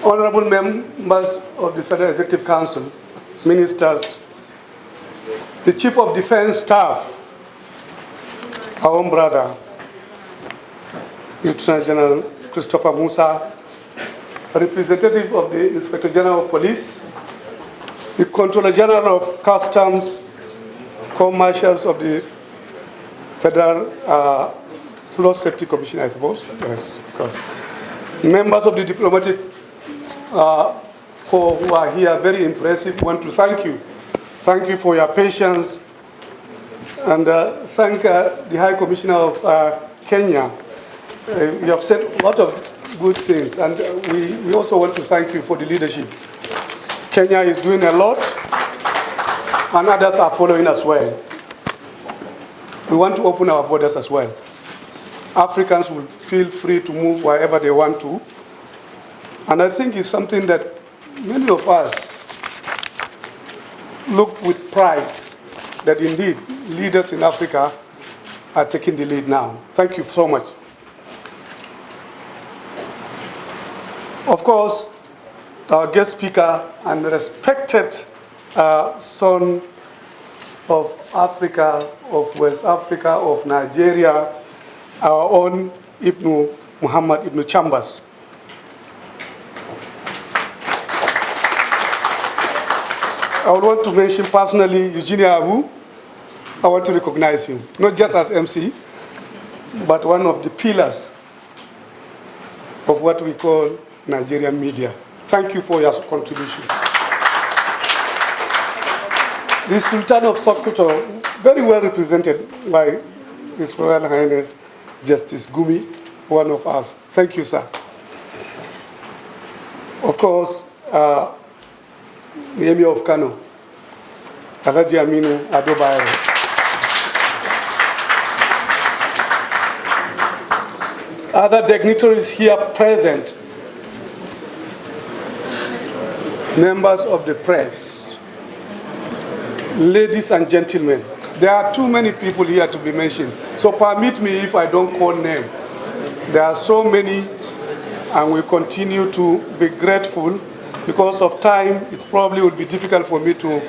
Honorable members of the Federal Executive Council, ministers, the Chief of Defense Staff, our own brother, Lieutenant General Christopher Musa, representative of the Inspector General of Police, the Controller General of Customs, Co-Marshals of the Federal Law Safety Commission, I suppose. Yes, of course. Members of the diplomatic corps who are here, very impressive. Want to thank you. Thank you for your patience. And thank the High Commissioner of Kenya. You have said a lot of good things. And we also want to thank you for the leadership. Kenya is doing a lot, and others are following as well. We want to open our borders as well. Africans will feel free to move wherever they want to. And I think it's something that many of us look with pride that indeed leaders in Africa are taking the lead now. Thank you so much. Of course, our guest speaker and respected son of Africa, of West Africa, of Nigeria, our own Muhammad Ibn Chambers. I would want to mention personally Eugenia Abu. I want to recognize him, not just as MC, but one of the pillars of what we call Nigerian media. Thank you for your contribution. The Sultan of Sokoto, very well represented by His Royal Highness Justice Gumi, one of us. Thank you, sir. Of course, the Emir of Kano, Alhaji Aminu Adobayo. Other dignitaries here present, members of the press, ladies and gentlemen, there are too many people here to be mentioned. So permit me if I don't call names. There are so many, and we continue to be grateful. Because of time, it probably would be difficult for me to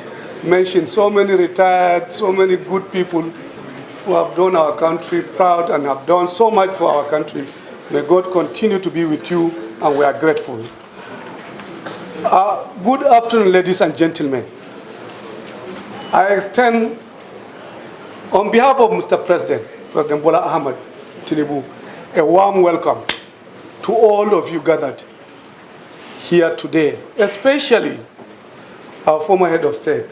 mention so many retired, so many good people who have done our country proud and have done so much for our country. May God continue to be with you, and we are grateful. Good afternoon, ladies and gentlemen. I extend, on behalf of Mr. President, President Bola Ahmed Tinubu, a warm welcome to all of you gathered here today, especially our former head of state,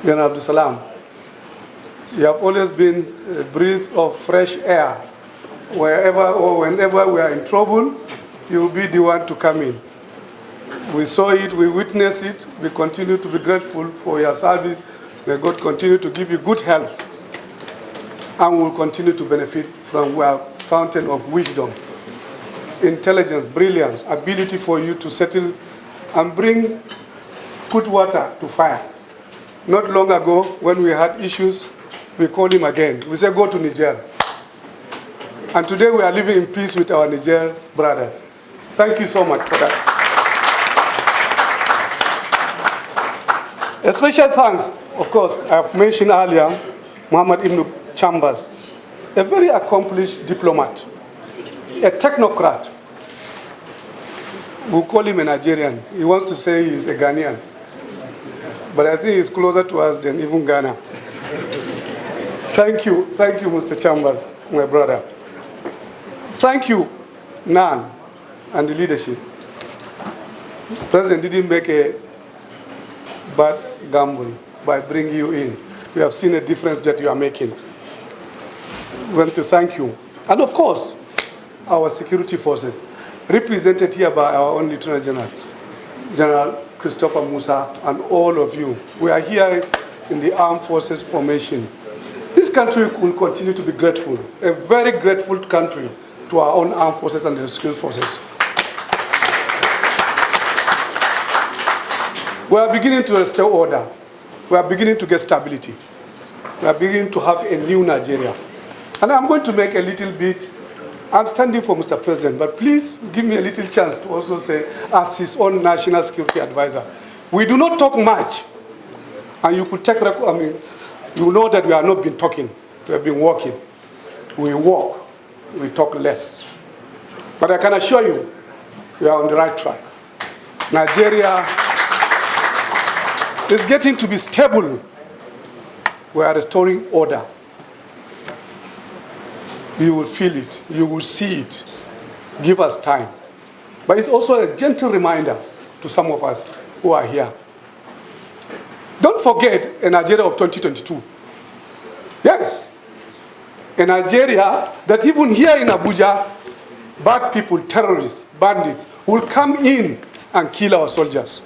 General Abdul Salam. You have always been a breath of fresh air. Wherever or whenever we are in trouble, you will be the one to come in. We saw it, we witnessed it, we continue to be grateful for your service. May God continue to give you good health, and we will continue to benefit from our fountain of wisdom, intelligence, brilliance, ability for you to settle and bring good water to fire. Not long ago, when we had issues, we called him again. We said, go to Niger. And today we are living in peace with our Niger brothers. Thank you so much for that. A special thanks, of course, I've mentioned earlier, Muhammad Ibn Chambers, a very accomplished diplomat, a technocrat. We'll call him a Nigerian. He wants to say he's a Ghanaian. But I think he's closer to us than even Ghana. Thank you, Mr. Chambers, my brother. Thank you, Nan, and the leadership. The President didn't make a bad gamble by bringing you in. We have seen a difference that you are making. We want to thank you. And of course, our security forces, represented here by our own Lieutenant General, General Christopher Musa, and all of you. We are here in the Armed Forces formation. This country will continue to be grateful, a very grateful country to our own armed forces and the security forces. We are beginning to restore order. We are beginning to get stability. We are beginning to have a new Nigeria. And I'm going to make a little bit I'm standing for Mr. President, but please give me a little chance to also say, as his own national security advisor, we do not talk much. And you could take, you know that we have not been talking, we have been walking. We walk, we talk less. But I can assure you, we are on the right track. Nigeria is getting to be stable. We are restoring order. You will feel it, you will see it. Give us time. But it's also a gentle reminder to some of us who are here. Don't forget a Nigeria of 2022. Yes. A Nigeria that even here in Abuja, bad people, terrorists, bandits, will come in and kill our soldiers.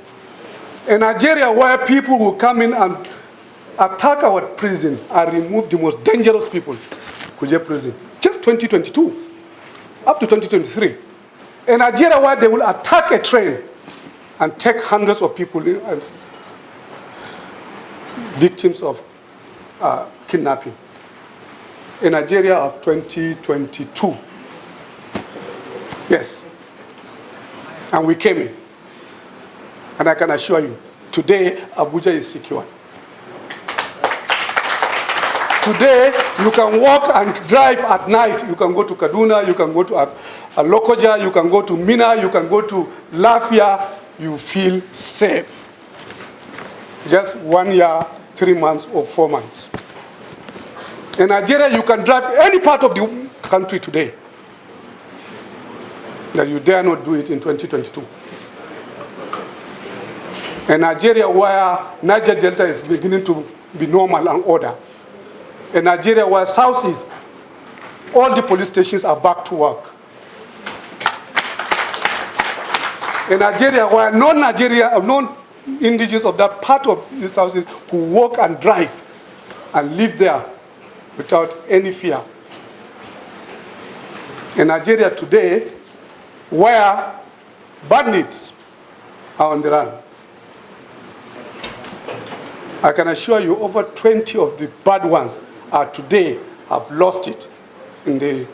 A Nigeria where people will come in and attack our prison and remove the most dangerous people. Kuje prison. Just 2022, up to 2023. A Nigeria where they will attack a train and take hundreds of people as victims of kidnapping. A Nigeria of 2022. Yes. And we came in. And I can assure you, today Abuja is secure. Today, you can walk and drive at night. You can go to Kaduna, you can go to Lokoja, you can go to Mina, you can go to Lafia. You feel safe. Just 1 year, 3 months, or 4 months. In Nigeria, you can drive any part of the country today. That you dare not do it in 2022. In Nigeria, where Niger Delta is beginning to be normal and order. In Nigeria, where Southeast, all the police stations are back to work. In Nigeria, where non-indigenous of that part of the Southeast who walk and drive and live there without any fear. In Nigeria today, where bandits are on the run. I can assure you over 20 of the bad ones are today have lost it in the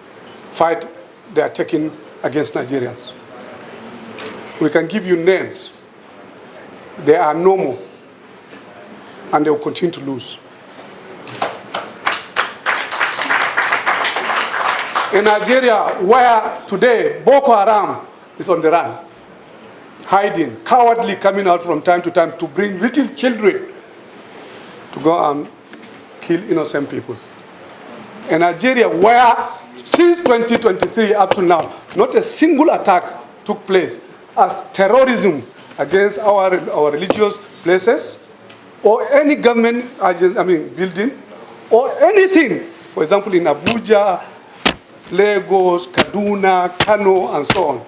fight they are taking against Nigerians. We can give you names. They are normal, and they will continue to lose. In Nigeria, where today Boko Haram is on the run, hiding, cowardly coming out from time to time to bring little children to go and kill innocent people. In Nigeria, where since 2023 up to now, not a single attack took place as terrorism against our religious places or any government building or anything. For example, in Abuja, Lagos, Kaduna, Kano, and so on.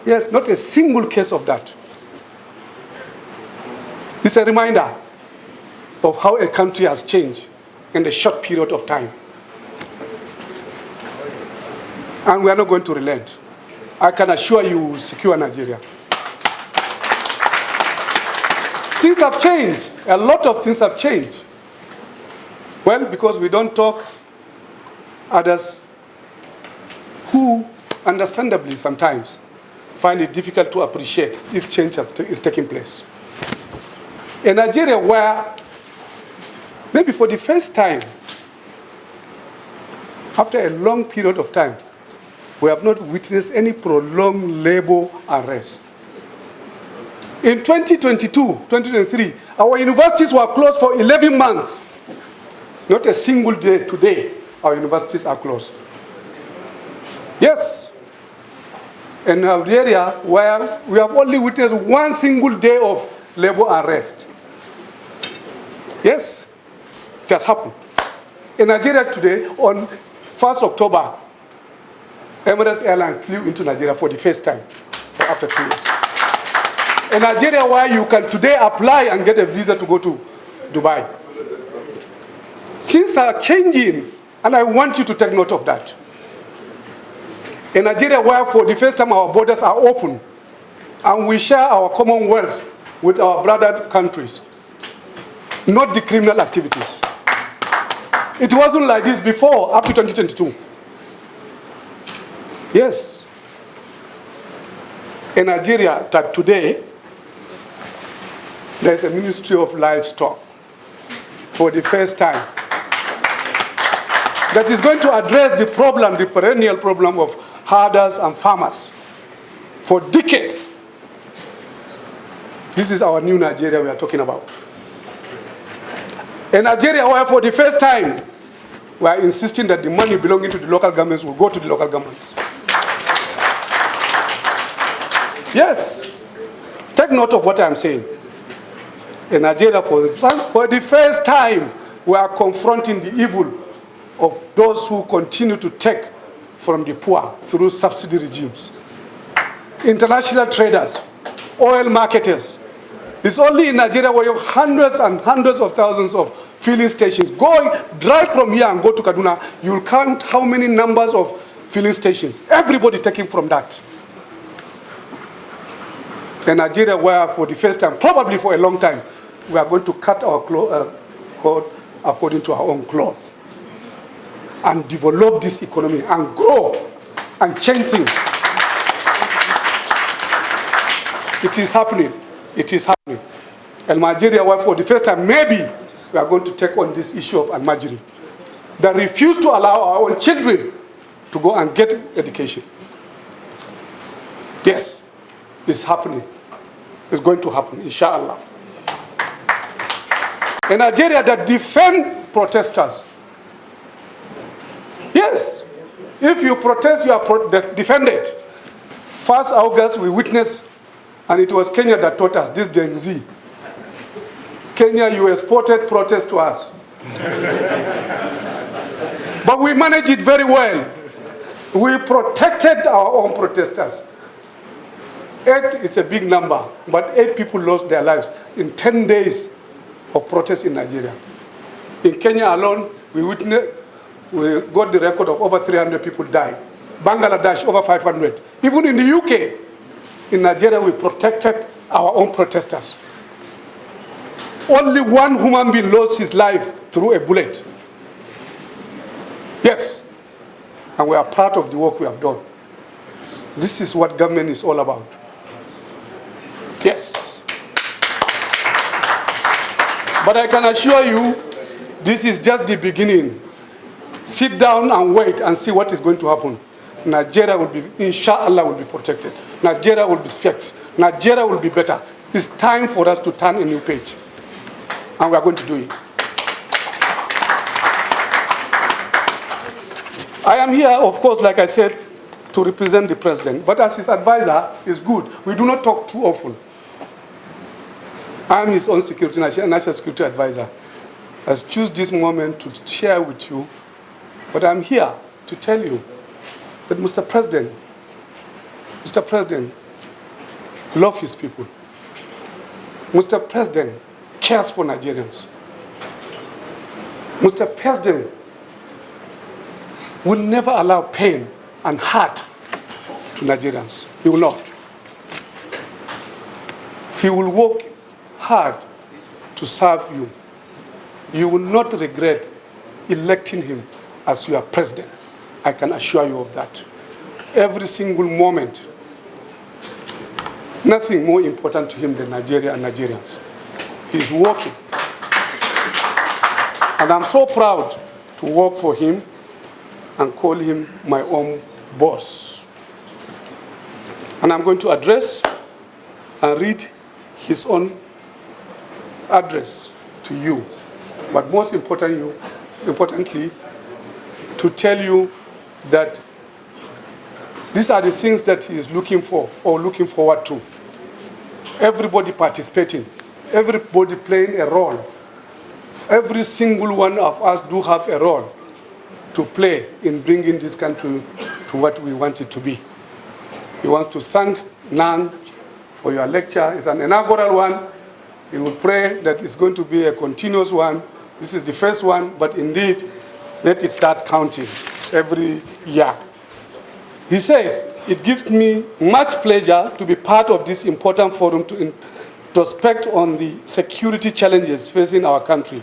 Yes, not a single case of that. It's a reminder of how a country has changed in a short period of time. And we are not going to relent. I can assure you we will secure Nigeria. Things have changed. A lot of things have changed. Well, because we don't talk, others who, understandably sometimes, find it difficult to appreciate if change is taking place. In Nigeria, where maybe for the first time, after a long period of time, we have not witnessed any prolonged labor unrest. In 2022, 2023, our universities were closed for 11 months. Not a single day today, our universities are closed. Yes. In Nigeria, where we have only witnessed 1 single day of labor unrest. Yes, it has happened. In Nigeria today, on 1st October, Emirates Airline flew into Nigeria for the first time after 2 years. In Nigeria, where you can today apply and get a visa to go to Dubai. Things are changing, and I want you to take note of that. In Nigeria, where for the first time our borders are open, and we share our commonwealth with our brother countries, not the criminal activities. It wasn't like this before, up to 2022. Yes. In Nigeria, that today, there's a Ministry of Livestock for the first time that is going to address the problem, the perennial problem of herders and farmers for decades. This is our new Nigeria we are talking about. In Nigeria, where for the first time, we are insisting that the money belonging to the local governments will go to the local governments. Yes. Take note of what I'm saying. In Nigeria, for the first time, we are confronting the evil of those who continue to take from the poor through subsidy regimes. International traders, oil marketers. It's only in Nigeria where you have hundreds and hundreds of thousands of filling stations. Drive from here and go to Kaduna, you'll count how many numbers of filling stations. Everybody taking from that. In Nigeria, where for the first time, probably for a long time, we are going to cut our cloth according to our own cloth and develop this economy and grow and change things. It is happening. It is happening. And Nigeria, where for the first time, maybe we are going to take on this issue of almajiri. They refuse to allow our own children to go and get education. Yes. It's happening. It's going to happen, inshallah. In Nigeria, that defend protesters. Yes. If you protest, you are defended. 1st August, we witnessed, and it was Kenya that taught us this Gen Z. Kenya, you exported protest to us. But we managed it very well. We protected our own protesters. 8 is a big number, but 8 people lost their lives in 10 days of protest in Nigeria. In Kenya alone, we got the record of over 300 people died. Bangladesh, over 500. Even in the UK, in Nigeria, we protected our own protesters. Only one human being lost his life through a bullet. Yes. And we are proud of the work we have done. This is what government is all about. Yes. But I can assure you, this is just the beginning. Sit down and wait and see what is going to happen. Nigeria will be, inshallah, will be protected. Nigeria will be fixed. Nigeria will be better. It's time for us to turn a new page. And we are going to do it. I am here, of course, like I said, to represent the president. But as his advisor, it's good. We do not talk too often. I am his own national security advisor. I choose this moment to share with you. But I'm here to tell you that Mr. President loves his people. Mr. President cares for Nigerians. Mr. President will never allow pain and hurt to Nigerians. He will not. He will work hard to serve you. You will not regret electing him as your president. I can assure you of that. Every single moment, nothing more important to him than Nigeria and Nigerians. He's working. And I'm so proud to work for him and call him my own boss. And I'm going to address and read his own address to you. But most importantly, to tell you that these are the things that he is looking for or looking forward to. Everybody participating, everybody playing a role. Every single one of us do have a role to play in bringing this country to what we want it to be. He wants to thank Nan for your lecture. It's an inaugural one. He will pray that it's going to be a continuous one. This is the first one, but indeed, let it start counting every year. He says, it gives me much pleasure to be part of this important forum to introspect on the security challenges facing our country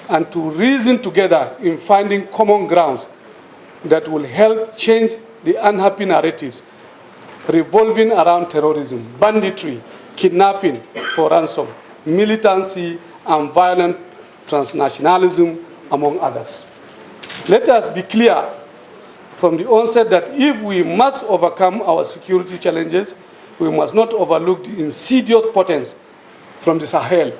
and to reason together in finding common grounds that will help change the unhappy narratives revolving around terrorism, banditry, kidnapping for ransom, militancy, and violent transnationalism, among others. Let us be clear from the onset that if we must overcome our security challenges, we must not overlook the insidious potence from the Sahel,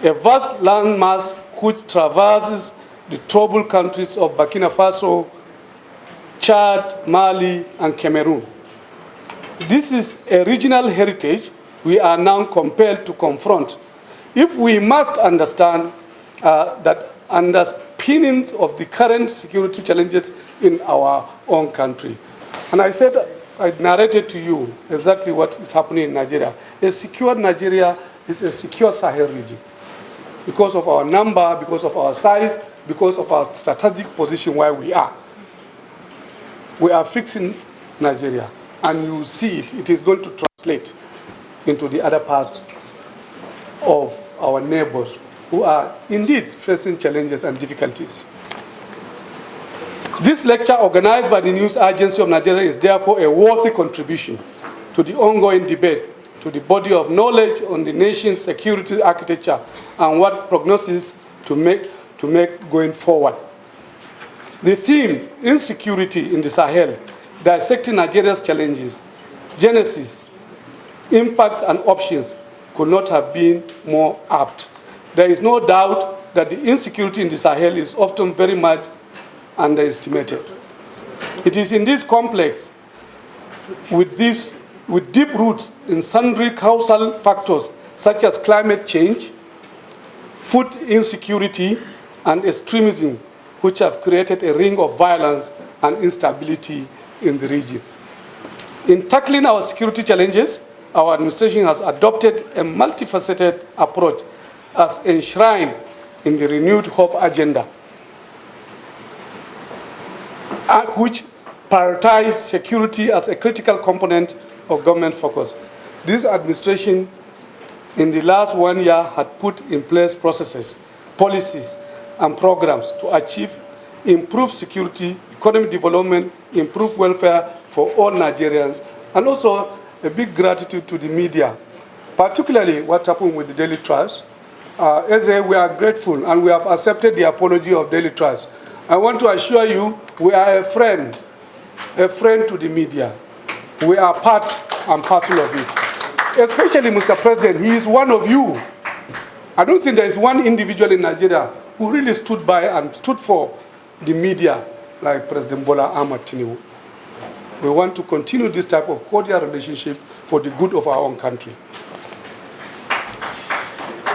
a vast landmass which traverses the troubled countries of Burkina Faso, Chad, Mali, and Cameroon. This is a regional heritage we are now compelled to confront if we must understand that underpinnings of the current security challenges in our own country. And I narrated to you exactly what is happening in Nigeria. A secure Nigeria is a secure Sahel region because of our number, because of our size, because of our strategic position where we are. We are fixing Nigeria, and you see it. It is going to translate into the other parts of our neighbors who are indeed facing challenges and difficulties. This lecture, organized by the News Agency of Nigeria, is therefore a worthy contribution to the ongoing debate, to the body of knowledge on the nation's security architecture and what prognosis to make going forward. The theme, Insecurity in the Sahel, dissecting Nigeria's challenges, genesis, impacts, and options, could not have been more apt. There is no doubt that the insecurity in the Sahel is often very much underestimated. It is in this complex, with deep roots in sundry causal factors such as climate change, food insecurity, and extremism, which have created a ring of violence and instability in the region. In tackling our security challenges, our administration has adopted a multifaceted approach as enshrined in the Renewed Hope agenda, which prioritizes security as a critical component of government focus. This administration, in the last 1 year, had put in place processes, policies, and programs to achieve improved security, economic development, improved welfare for all Nigerians, and also a big gratitude to the media, particularly what happened with the Daily Trust. We are grateful, and we have accepted the apology of Daily Trust. I want to assure you, we are a friend to the media. We are part and parcel of it. Especially, Mr. President, he is one of you. I don't think there is one individual in Nigeria who really stood by and stood for the media like President Bola Ahmed Tinubu. We want to continue this type of cordial relationship for the good of our own country.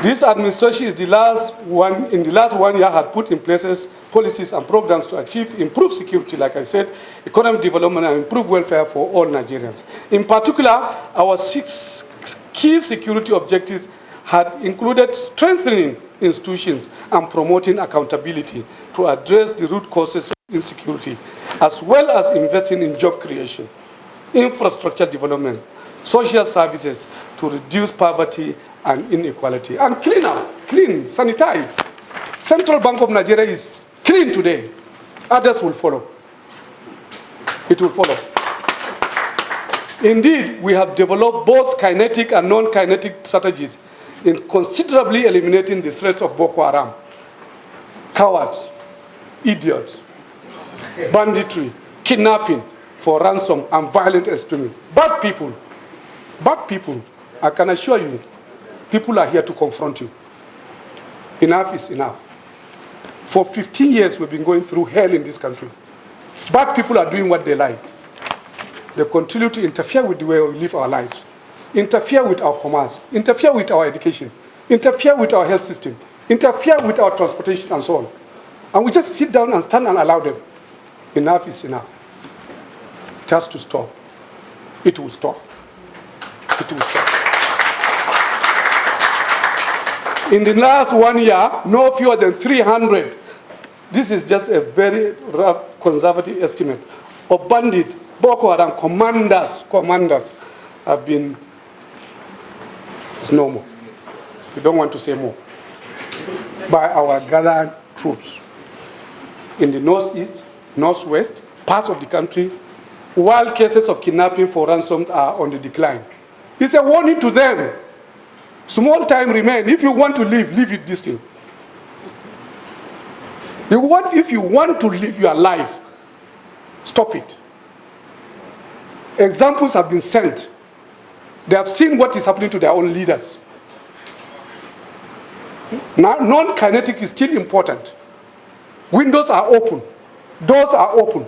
This administration is the last one, in the last 1 year, had put in place policies and programs to achieve improved security, like I said, economic development and improved welfare for all Nigerians. In particular, our 6 key security objectives had included strengthening institutions and promoting accountability to address the root causes of insecurity, as well as investing in job creation, infrastructure development, social services to reduce poverty and inequality, and clean, sanitize. Central Bank of Nigeria is clean today. Others will follow. It will follow. Indeed, we have developed both kinetic and non-kinetic strategies in considerably eliminating the threats of Boko Haram, cowards, idiots, banditry, kidnapping for ransom, and violent extremism. Bad people, I can assure you, people are here to confront you. Enough is enough. For 15 years, we've been going through hell in this country. Bad people are doing what they like. They continue to interfere with the way we live our lives, interfere with our commerce, interfere with our education, interfere with our health system, interfere with our transportation, and so on. And we just sit down and stand and allow them. Enough is enough. It has to stop. It will stop. It will stop. In the last 1 year, no fewer than 300, this is just a very rough conservative estimate, of bandit, Boko Haram commanders have been, it's no more. We don't want to say more. By our gathered troops in the northeast, northwest, parts of the country, while cases of kidnapping for ransom are on the decline. It's a warning to them. Small time remain. If you want to live, live it this thing. If you want to live your life, stop it. Examples have been sent. They have seen what is happening to their own leaders. Now, non-kinetic is still important. Windows are open. Doors are open.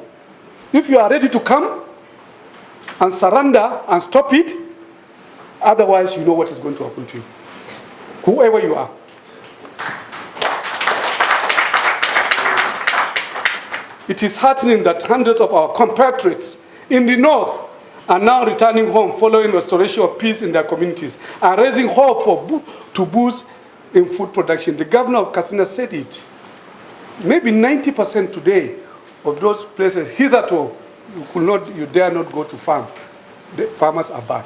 If you are ready to come and surrender and stop it, otherwise you know what is going to happen to you, whoever you are. It is heartening that hundreds of our compatriots in the north are now returning home following restoration of peace in their communities and raising hope to boost in food production. The governor of Katsina said it. Maybe 90% today of those places hitherto you dare not go to farm. The farmers are back.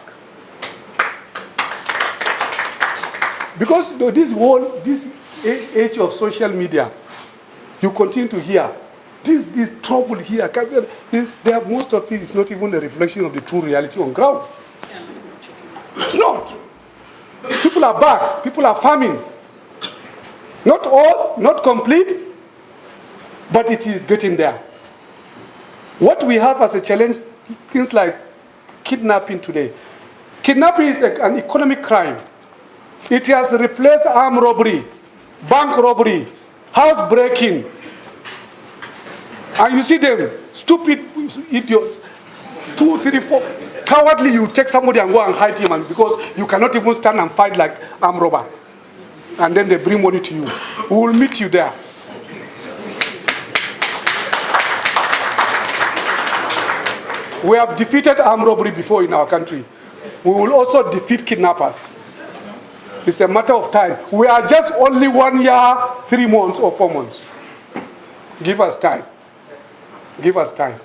Because this age of social media, you continue to hear this trouble here. Most of it is not even a reflection of the true reality on ground. It's not. People are back. People are farming. Not all, not complete, but it is getting there. What we have as a challenge, things like kidnapping today. Kidnapping is an economic crime. It has replaced armed robbery, bank robbery, house breaking. And you see them, stupid idiots, 2, 3, 4, cowardly, you take somebody and go and hide him because you cannot even stand and fight like armed robber. And then they bring money to you. We will meet you there. We have defeated armed robbery before in our country. We will also defeat kidnappers. It's a matter of time. We are just only 1 year, 3 months or 4 months. Give us time. Give us time.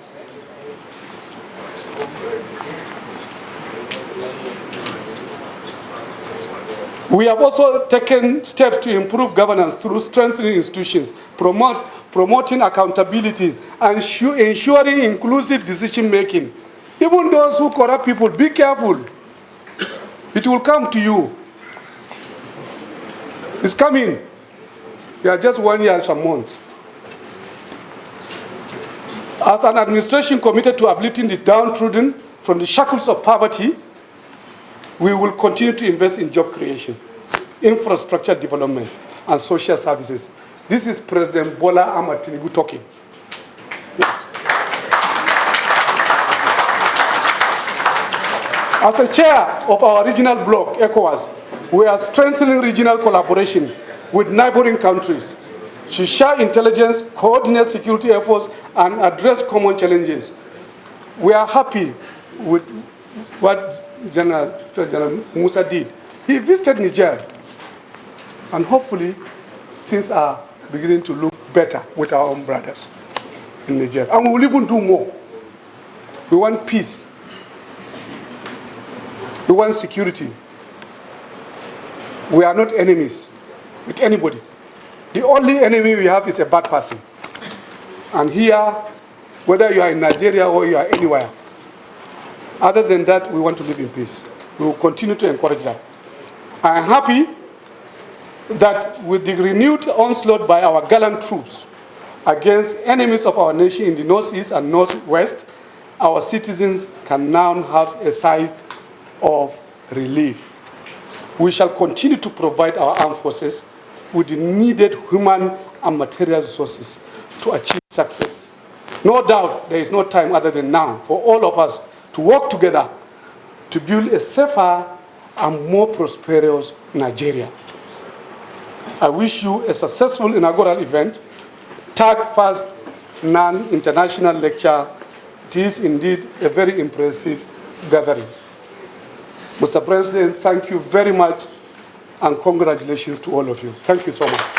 We have also taken steps to improve governance through strengthening institutions, promoting accountability, and ensuring inclusive decision-making. Even those who corrupt people, be careful. It will come to you. It's coming. You are just 1 year, some months. As an administration committed to uplifting the downtrodden from the shackles of poverty, we will continue to invest in job creation, infrastructure development, and social services. This is President Bola Ahmed Tinubu talking. Yes. As a chair of our regional bloc, ECOWAS, we are strengthening regional collaboration with neighboring countries to share intelligence, coordinate security efforts, and address common challenges. We are happy with what General Musa did. He visited Niger, and hopefully things are beginning to look better with our own brothers in Niger. And we will even do more. We want peace. We want security. We are not enemies with anybody. The only enemy we have is a bad person. And here, whether you are in Nigeria or you are anywhere, other than that, we want to live in peace. We will continue to encourage that. I am happy that with the renewed onslaught by our gallant troops against enemies of our nation in the northeast and northwest, our citizens can now have a sigh of relief. We shall continue to provide our armed forces with the needed human and material resources to achieve success. No doubt there is no time other than now for all of us to work together to build a safer and more prosperous Nigeria. I wish you a successful inaugural event. Tag First Non-International Lecture. It is indeed a very impressive gathering. Mr. President, thank you very much and congratulations to all of you. Thank you so much.